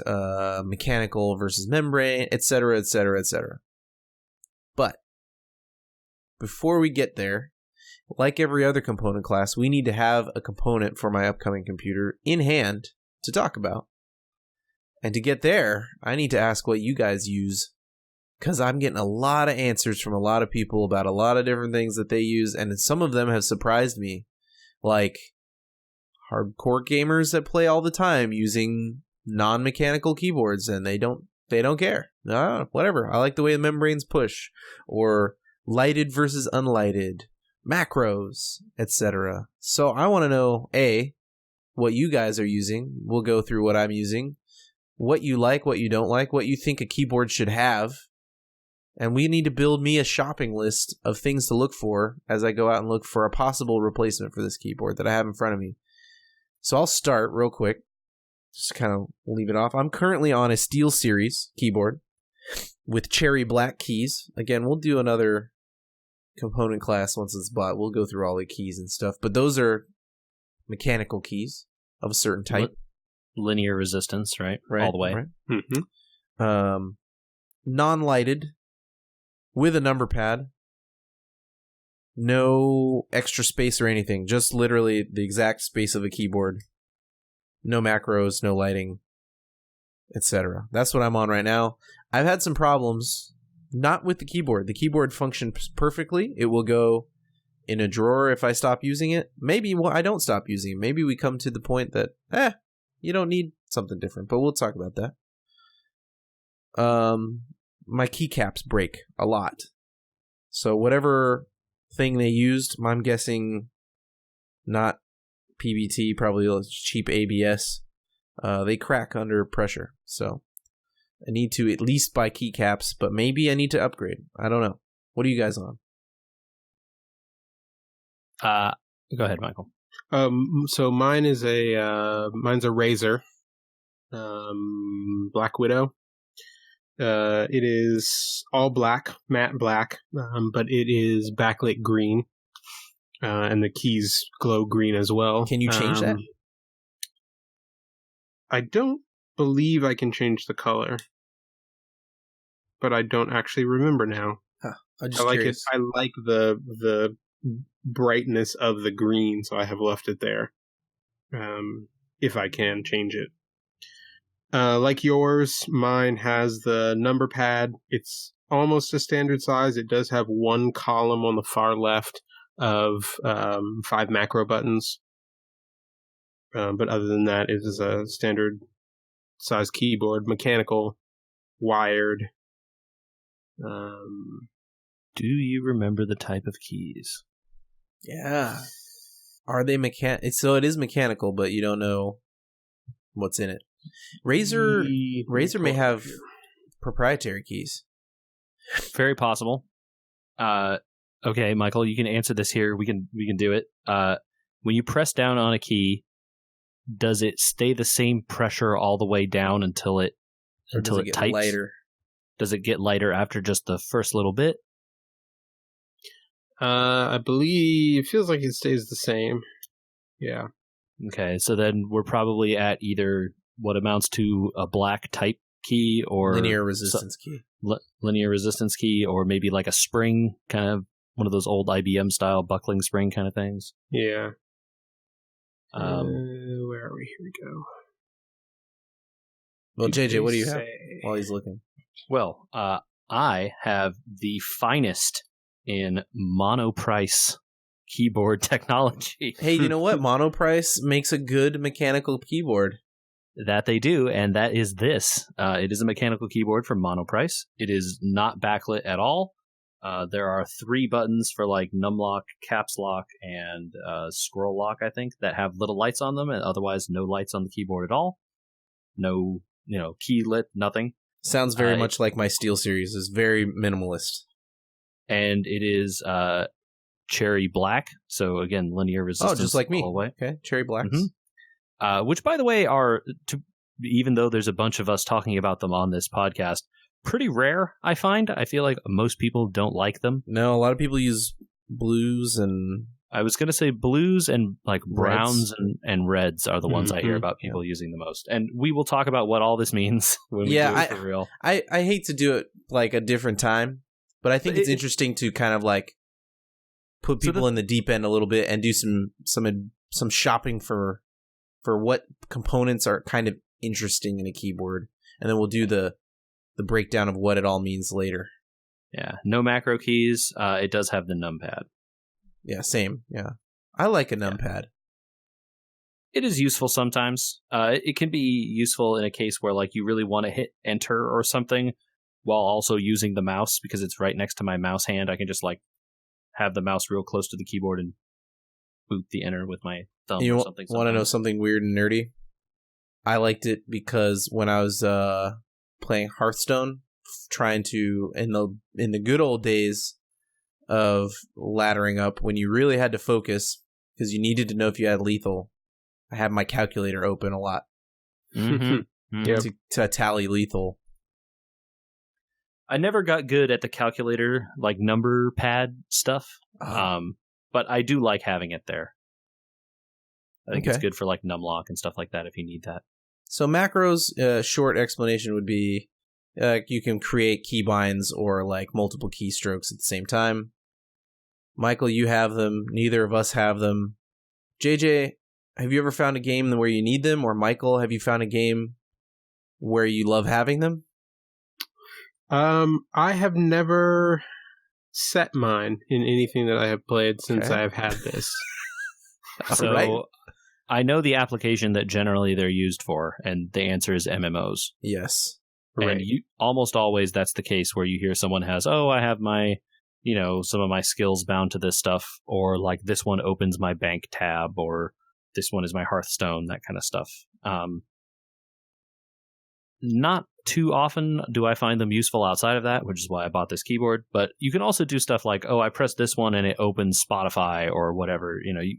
mechanical versus membrane, etc., etc., etc. But before we get there, like every other component class, we need to have a component for my upcoming computer in hand to talk about. And to get there, I need to ask what you guys use, because I'm getting a lot of answers from a lot of people about a lot of different things that they use, and some of them have surprised me. Like hardcore gamers that play all the time using non-mechanical keyboards, and they don't care. No, whatever. I like the way the membranes push, or lighted versus unlighted, macros, etc. So I want to know, A, what you guys are using. We'll go through what I'm using, what you like, what you don't like, what you think a keyboard should have. And we need to build me a shopping list of things to look for as I go out and look for a possible replacement for this keyboard that I have in front of me. So I'll start real quick, just kind of leave it off. I'm currently on a SteelSeries keyboard with cherry black keys. Again, we'll do another component class once it's bought. We'll go through all the keys and stuff, but those are mechanical keys of a certain type. Linear resistance, right? All the way. Right. Mm-hmm. Non-lighted with a NumberPad. No extra space or anything. Just literally the exact space of a keyboard. No macros, no lighting, etc. That's what I'm on right now. I've had some problems, not with the keyboard. The keyboard functions perfectly. It will go in a drawer if I stop using it. Maybe I don't stop using it. Maybe we come to the point that, you don't need something different, but we'll talk about that. My keycaps break a lot. So whatever thing they used, I'm guessing not PBT, probably cheap ABS, they crack under pressure. So I need to at least buy keycaps, but maybe I need to upgrade. I don't know. What are you guys on? Go ahead, Michael. So mine's a Razer, BlackWidow. It is all black, matte black, but it is backlit green, and the keys glow green as well. Can you change that? I don't believe I can change the color, but I don't actually remember now. I'm just I like curious. it. I like the brightness of the green, so I have left it there. If I can change it. Like yours, mine has the NumberPad. It's almost a standard size. It does have one column on the far left of 5 macro buttons. But other than that, it is a standard size keyboard, mechanical, wired. Do you remember the type of keys? Yeah. Are they So it is mechanical, but you don't know what's in it. Razer may have proprietary keys. Very possible. Okay, Michael, you can answer this here. We can do it. When you press down on a key, does it stay the same pressure all the way down until it types? Lighter? Does it get lighter after just the first little bit? I believe it feels like it stays the same. Yeah. Okay, so then we're probably at either what amounts to a black type key or linear resistance key. Linear resistance key, or maybe like a spring, kind of one of those old IBM style buckling spring kind of things. Yeah. Where are we? Here we go. Well, JJ, what do you have while he's looking? Well, I have the finest in monoprice keyboard technology. Hey, you know what? Monoprice makes a good mechanical keyboard. That they do, and that is this. It is a mechanical keyboard from Monoprice. It is not backlit at all. There are 3 buttons for like numlock, caps lock, and scroll lock, I think, that have little lights on them, and otherwise no lights on the keyboard at all. No, key lit, nothing. Sounds very much like my SteelSeries. It's very minimalist. And it is cherry black, so again, linear resistance. Oh, just like me. All the way. Okay, cherry blacks. Mm-hmm. Which, by the way, are, even though there's a bunch of us talking about them on this podcast, pretty rare, I find. I feel like most people don't like them. No, a lot of people use blues and... I was going to say blues and like browns and reds are the ones I hear about people using the most. And we will talk about what all this means when we do it for real. I hate to do it like a different time, but I think it's interesting to kind of like put people in the deep end a little bit and do some shopping for what components are kind of interesting in a keyboard. And then we'll do the breakdown of what it all means later. Yeah, no macro keys. It does have the NumPad. Yeah, same. Yeah. I like a NumPad. It is useful sometimes. It can be useful in a case where like you really want to hit enter or something while also using the mouse, because it's right next to my mouse hand. I can just like have the mouse real close to the keyboard and boot the enter with my thumb or something. You want to know something weird and nerdy? I liked it because when I was playing Hearthstone, trying to in the good old days of laddering up, when you really had to focus because you needed to know if you had lethal, I had my calculator open a lot to tally lethal. I never got good at the calculator, like NumberPad stuff, but I do like having it there. I think it's good for like numlock and stuff like that if you need that. So macros, short explanation would be you can create keybinds or like multiple keystrokes at the same time. Michael, you have them. Neither of us have them. JJ, have you ever found a game where you need them? Or Michael, have you found a game where you love having them? I have never set mine in anything that I have played since I have had this. So right. I know the application that generally they're used for, and the answer is MMOs. Yes. Right. And almost always that's the case where you hear someone has, I have my, some of my skills bound to this stuff, or like this one opens my bank tab, or this one is my Hearthstone, that kind of stuff. Not too often do I find them useful outside of that, which is why I bought this keyboard. But you can also do stuff like, I press this one and it opens Spotify or whatever. You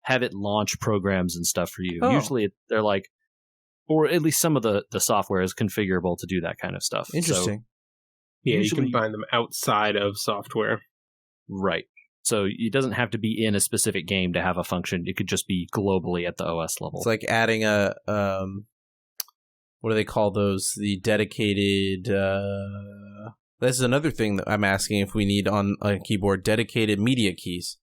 have it launch programs and stuff for you. Oh. Usually they're like, or at least some of the software is configurable to do that kind of stuff. Interesting. So, yeah, you can find them outside of software. Right. So it doesn't have to be in a specific game to have a function. It could just be globally at the OS level. It's like adding a... what do they call those? The dedicated... this is another thing that I'm asking if we need on a keyboard. Dedicated media keys.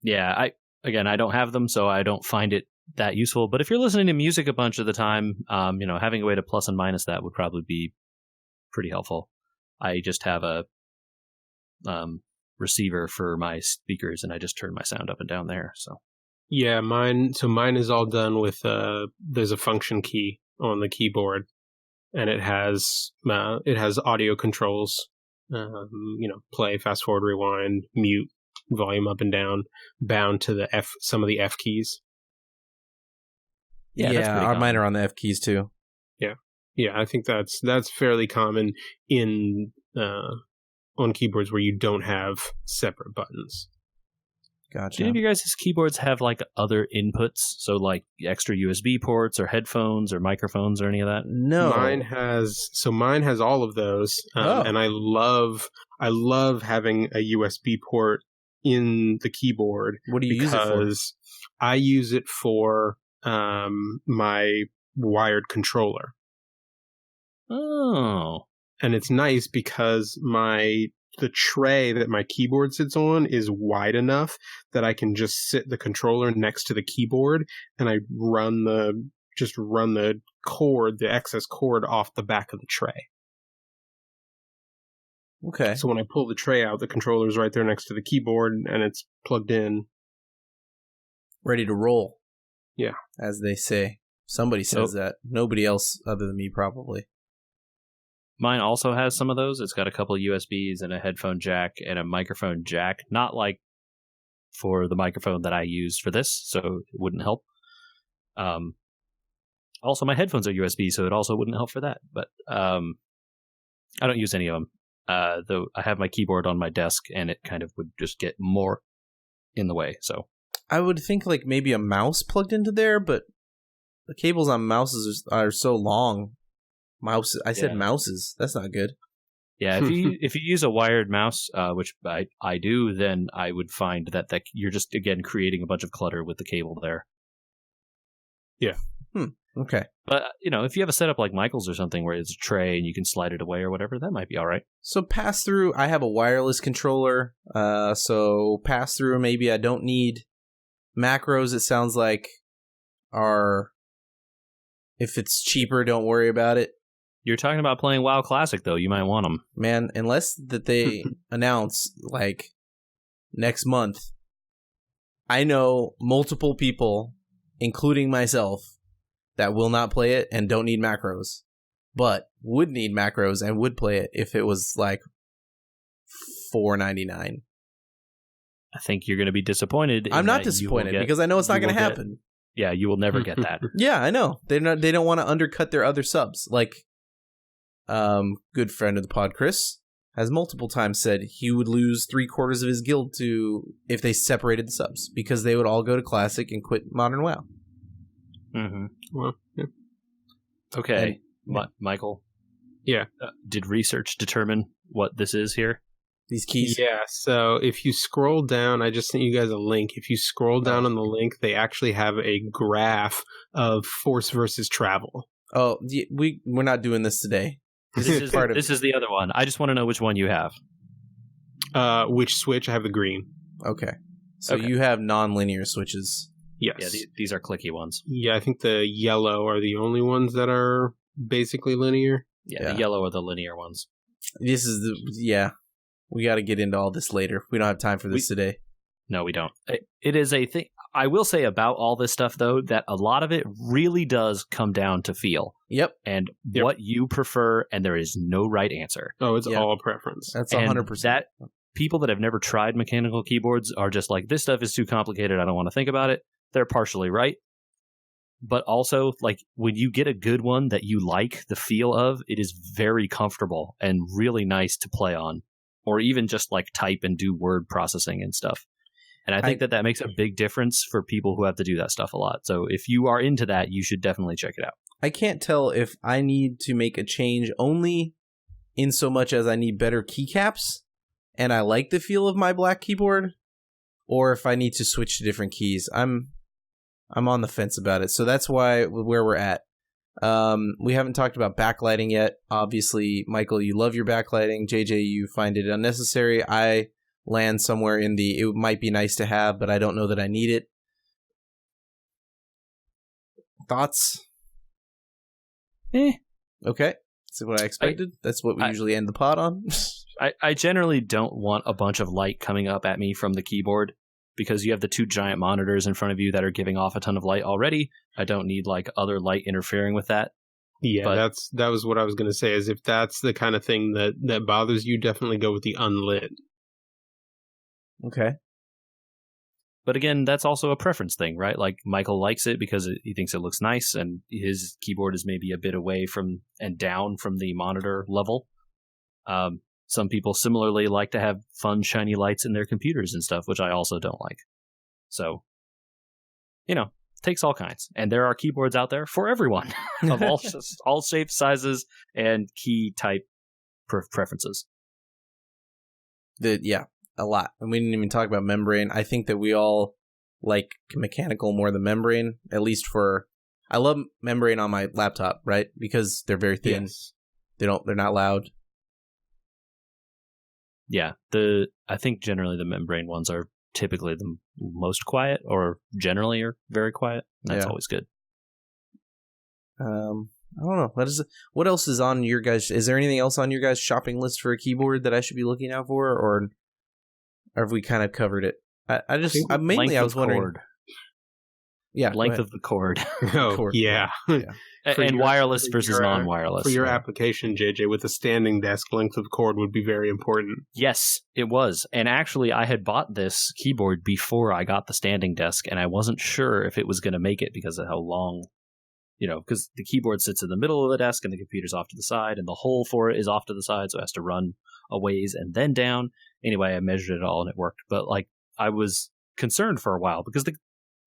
Yeah, I don't have them, so I don't find it that useful. But if you're listening to music a bunch of the time, having a way to plus and minus that would probably be pretty helpful. I just have a receiver for my speakers, and I just turn my sound up and down there. So yeah, mine is all done with there's a function key on the keyboard, and it has audio controls. Play, fast forward, rewind, mute, volume up and down, bound to the some of the F keys. Yeah, mine are on the F keys too. Yeah, I think that's fairly common in on keyboards where you don't have separate buttons. Gotcha. Do any of you guys' keyboards have like other inputs? So like extra USB ports or headphones or microphones or any of that? No. Mine has all of those, Oh. and I love having a USB port in the keyboard. What do you use it for? Because I use it for my wired controller. Oh. And it's nice because the tray that my keyboard sits on is wide enough that I can just sit the controller next to the keyboard, and I run the cord, the excess cord, off the back of the tray. Okay. So when I pull the tray out, the controller's right there next to the keyboard, and it's plugged in. Ready to roll. Yeah. As they say. Somebody says that. Nobody else other than me, probably. Mine also has some of those. It's got a couple of USBs and a headphone jack and a microphone jack. Not like for the microphone that I use for this, so it wouldn't help. Also, my headphones are USB, so it also wouldn't help for that. But I don't use any of them. Though I have my keyboard on my desk, and it kind of would just get more in the way. So I would think like maybe a mouse plugged into there, but the cables on mouses are so long. I said mouses. That's not good. Yeah, if you use a wired mouse, which I do, then I would find that you're just again creating a bunch of clutter with the cable there. Yeah. Okay. But if you have a setup like Michael's or something where it's a tray and you can slide it away or whatever, that might be all right. So pass through. I have a wireless controller. So pass through. Maybe I don't need macros. It sounds like if it's cheaper, don't worry about it. You're talking about playing WoW Classic, though. You might want them. Man, unless that they announce, like, next month, I know multiple people, including myself, that will not play it and don't need macros, but would need macros and would play it if it was, like, $4.99. I think you're going to be disappointed. I'm not disappointed because I know it's not going to happen. Yeah, you will never get that. Yeah, I know. They don't want to undercut their other subs. Like, good friend of the pod, Chris, has multiple times said he would lose 3/4 of his guild if they separated the subs because they would all go to Classic and quit Modern WoW. Mm-hmm. Well, yeah. Okay, Michael. Yeah. Did research determine what this is here? These keys? Yeah, so if you scroll down, I just sent you guys a link. If you scroll down on the link, they actually have a graph of force versus travel. Oh, we're not doing this today. This is the other one. I just want to know which one you have. Which switch? I have the green. Okay. So you have nonlinear switches. Yes. Yeah, these are clicky ones. Yeah, I think the yellow are the only ones that are basically linear. Yeah, the yellow are the linear ones. This is we got to get into all this later. We don't have time for this today. No, we don't. It is a thing. I will say about all this stuff, though, that a lot of it really does come down to feel. Yep. And what you prefer, and there is no right answer. Oh, it's all preference. That's 100%. That people that have never tried mechanical keyboards are just like, this stuff is too complicated. I don't want to think about it. They're partially right. But also, like, when you get a good one that you like the feel of, it is very comfortable and really nice to play on. Or even just, like, type and do word processing and stuff. And I think that makes a big difference for people who have to do that stuff a lot. So if you are into that, you should definitely check it out. I can't tell if I need to make a change only in so much as I need better keycaps and I like the feel of my black keyboard, or if I need to switch to different keys. I'm on the fence about it. So that's where we're at. We haven't talked about backlighting yet. Obviously, Michael, you love your backlighting. JJ, you find it unnecessary. I land somewhere in it might be nice to have, but I don't know that I need it. Thoughts? Okay. That's what I expected. That's what we usually end the pod on. I generally don't want a bunch of light coming up at me from the keyboard because you have the two giant monitors in front of you that are giving off a ton of light already. I don't need like other light interfering with that. Yeah, that was what I was going to say, is if that's the kind of thing that bothers you, definitely go with the unlit. Okay. But again, that's also a preference thing, right? Like Michael likes it because he thinks it looks nice and his keyboard is maybe a bit away from and down from the monitor level. Some people similarly like to have fun, shiny lights in their computers and stuff, which I also don't like. So, takes all kinds. And there are keyboards out there for everyone of all shapes, sizes, and key type preferences. Yeah, a lot. And we didn't even talk about membrane. I think that we all like mechanical more than membrane, at least for... I love membrane on my laptop, right? Because they're very thin. Yes. They're not loud. Yeah, I think generally the membrane ones are typically the most quiet, or generally are very quiet. That's always good. I don't know. What else is on your guys? Is there anything else on your guys' shopping list for a keyboard that I should be looking out for, or have we kind of covered it? I was wondering. Cord. Yeah, length of the cord. Cord. Yeah. And wireless versus non-wireless. For your application, JJ, with a standing desk, length of cord would be very important. Yes, it was. And actually, I had bought this keyboard before I got the standing desk, and I wasn't sure if it was going to make it because of how long, because the keyboard sits in the middle of the desk and the computer's off to the side, and the hole for it is off to the side, so it has to run a ways and then down. Anyway, I measured it all and it worked. But I was concerned for a while because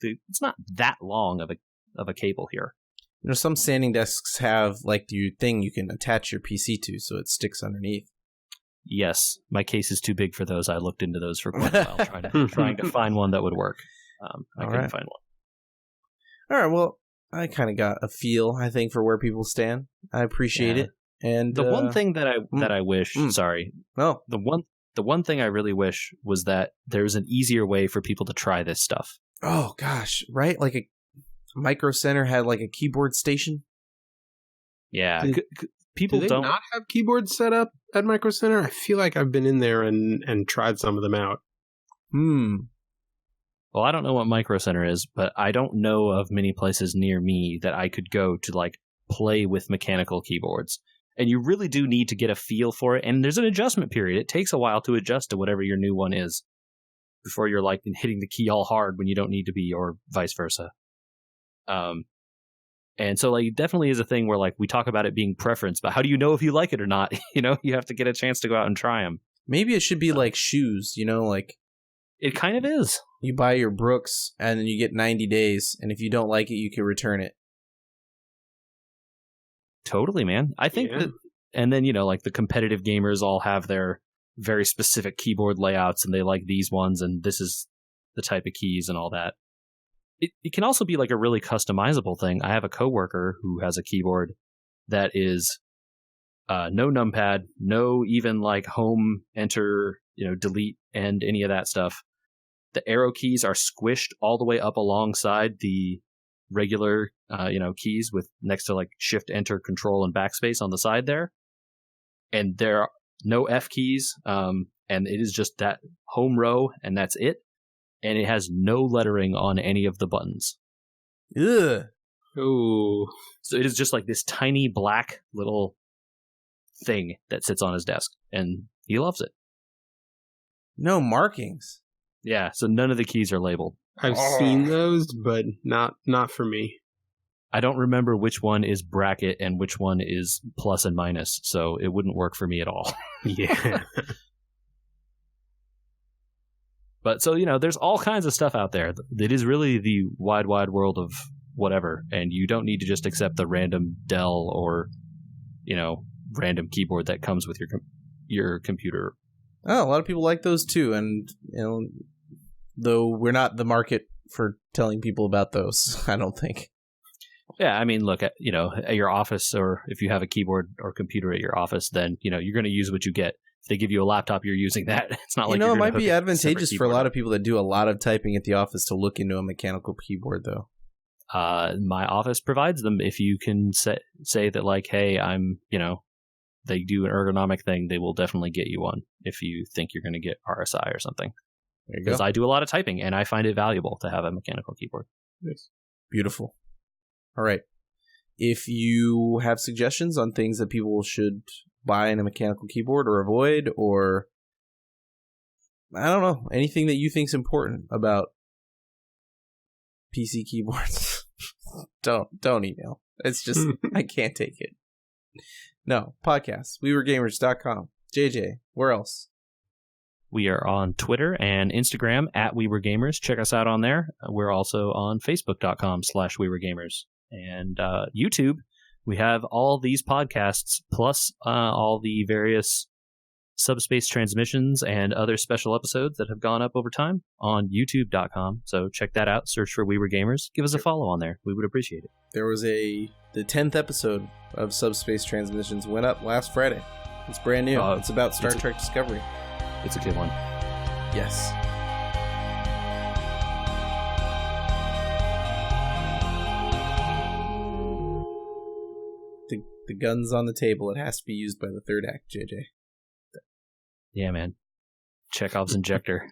it's not that long of a cable here. Some standing desks have the thing you can attach your PC to, so it sticks underneath. Yes, my case is too big for those. I looked into those for quite a while, trying to find one that would work. I couldn't find one. All right, well, I kind of got a feel, I think, for where people stand. I appreciate it. And the one thing that I wish, sorry, no, the one thing I really wish was that there's an easier way for people to try this stuff. Oh gosh, right? Like a Micro Center had a keyboard station. Yeah, people do they not have keyboards set up at Micro Center? I feel like I've been in there and tried some of them out. Well, I don't know what Micro Center is, but I don't know of many places near me that I could go to play with mechanical keyboards. And you really do need to get a feel for it. And there's an adjustment period. It takes a while to adjust to whatever your new one is before you're hitting the key all hard when you don't need to be, or vice versa. And so it definitely is a thing where we talk about it being preference, but how do you know if you like it or not? You have to get a chance to go out and try them. Maybe it should be like shoes, It kind of is. You buy your Brooks and then you get 90 days, and if you don't like it, you can return it. Totally, man. I think that, and then, the competitive gamers all have their very specific keyboard layouts, and they like these ones, and this is the type of keys and all that. It can also be a really customizable thing. I have a coworker who has a keyboard that is no numpad, no even home, enter, delete, and any of that stuff. The arrow keys are squished all the way up alongside the regular, keys with next to shift, enter, control, and backspace on the side there. And there are no F keys, and it is just that home row, and that's it. And it has no lettering on any of the buttons. Ugh. Ooh. So it is just this tiny black little thing that sits on his desk, and he loves it. No markings. Yeah, so none of the keys are labeled. I've seen those, but not for me. I don't remember which one is bracket and which one is plus and minus, so it wouldn't work for me at all. Yeah. But so, there's all kinds of stuff out there. It is really the wide, wide world of whatever, and you don't need to just accept the random Dell or, random keyboard that comes with your computer. Oh, a lot of people like those too, and though we're not the market for telling people about those, I don't think. Yeah, I mean, look at at your office, or if you have a keyboard or computer at your office, then you're going to use what you get. If they give you a laptop, you're using that. It's not it might be advantageous for a lot of people that do a lot of typing at the office to look into a mechanical keyboard, though. My office provides them. If you can say that, hey, I'm, they do an ergonomic thing, they will definitely get you one if you think you're going to get RSI or something. There you go. Because I do a lot of typing, and I find it valuable to have a mechanical keyboard. Yes. Beautiful. All right. If you have suggestions on things that people should buy in a mechanical keyboard or avoid, or I don't know, anything that you think is important about PC keyboards, don't email. It's just, I can't take it. No, podcast, wewergamers.com. JJ, where else? We are on Twitter and Instagram at We Were Gamers. Check us out on there. We're also on Facebook.com/We Were Gamers. And YouTube, we have all these podcasts plus all the various subspace transmissions and other special episodes that have gone up over time on youtube.com. So check that out. Search for We Were Gamers. Give us a follow on there. We would appreciate it. There was the 10th episode of Subspace Transmissions went up last Friday. It's brand new. It's about Star Trek Discovery. It's a good one. Yes. The gun's on the table. It has to be used by the third act, JJ. Yeah, man. Chekhov's injector.